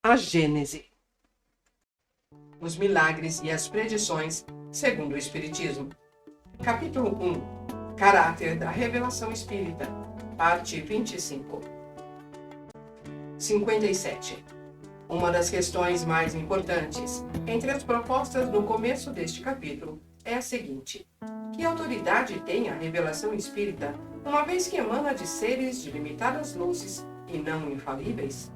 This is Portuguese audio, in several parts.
A Gênese. Os milagres e as predições segundo o Espiritismo. Capítulo 1. Caráter da revelação espírita. Parte 25. 57. Uma das questões mais importantes entre as propostas no começo deste capítulo é a seguinte: que autoridade tem a revelação espírita, uma vez que emana de seres de limitadas luzes e não infalíveis?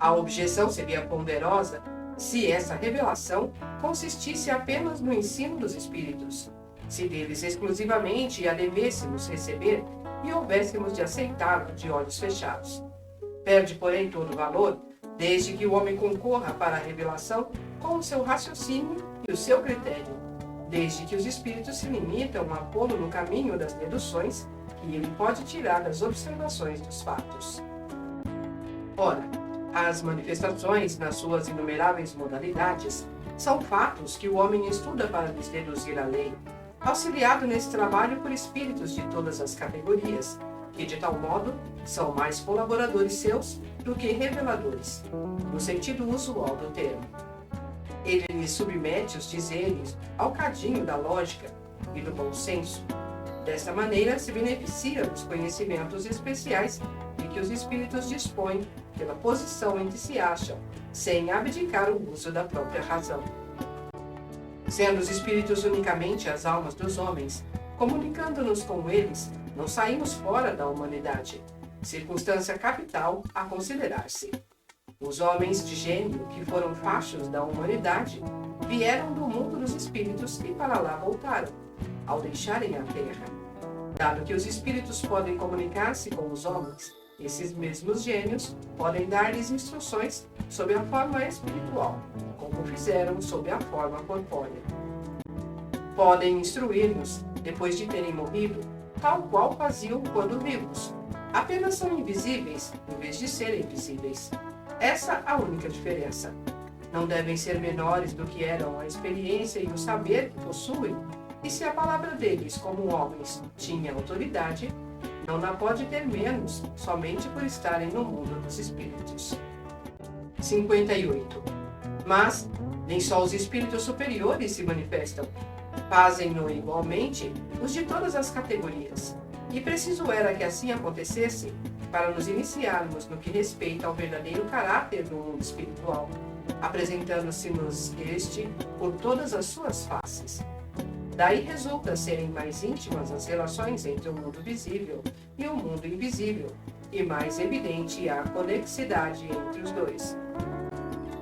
A objeção seria ponderosa se essa revelação consistisse apenas no ensino dos espíritos, se deles exclusivamente a devêssemos receber e houvéssemos de aceitá-la de olhos fechados. Perde, porém, todo o valor, desde que o homem concorra para a revelação com o seu raciocínio e o seu critério, desde que os espíritos se limitam a pô-lo no caminho das deduções que ele pode tirar das observações dos fatos. Ora, as manifestações, nas suas inumeráveis modalidades, são fatos que o homem estuda para lhes deduzir a lei, auxiliado nesse trabalho por espíritos de todas as categorias, que de tal modo são mais colaboradores seus do que reveladores, no sentido usual do termo. Ele lhes submete os dizeres ao cadinho da lógica e do bom senso. Desta maneira, se beneficia dos conhecimentos especiais de que os espíritos dispõem pela posição em que se acham, sem abdicar o uso da própria razão. Sendo os espíritos unicamente as almas dos homens, comunicando-nos com eles, não saímos fora da humanidade, circunstância capital a considerar-se. Os homens de gênio, que foram fachos da humanidade, vieram do mundo dos espíritos e para lá voltaram, ao deixarem a terra. Dado que os espíritos podem comunicar-se com os homens, esses mesmos gênios podem dar-lhes instruções sob a forma espiritual, como fizeram sob a forma corpórea. Podem instruir-nos depois de terem morrido, tal qual faziam quando vivos. Apenas são invisíveis, em vez de serem visíveis. Essa a única diferença. Não devem ser menores do que eram a experiência e o saber que possuem, e se a palavra deles, como homens, tinha autoridade, não na pode ter menos, somente por estarem no mundo dos espíritos. 58. Mas nem só os espíritos superiores se manifestam. Fazem-no igualmente os de todas as categorias. E preciso era que assim acontecesse para nos iniciarmos no que respeita ao verdadeiro caráter do mundo espiritual, apresentando-se-nos este por todas as suas faces. Daí resulta serem mais íntimas as relações entre o mundo visível e o mundo invisível, e mais evidente a conexidade entre os dois.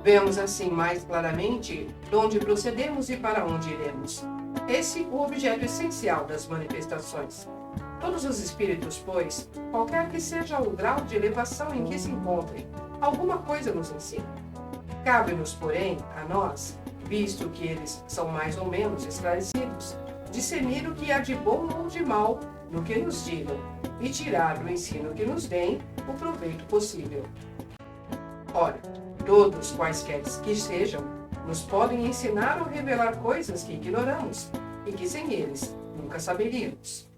Vemos assim mais claramente de onde procedemos e para onde iremos. Esse o objeto essencial das manifestações. Todos os espíritos, pois, qualquer que seja o grau de elevação em que se encontrem, alguma coisa nos ensinam. Cabe-nos, porém, a nós, visto que eles são mais ou menos esclarecidos, discernir o que há de bom ou de mal no que nos digam e tirar do ensino que nos deem o proveito possível. Ora, todos, quaisquer que sejam, nos podem ensinar ou revelar coisas que ignoramos e que sem eles nunca saberíamos.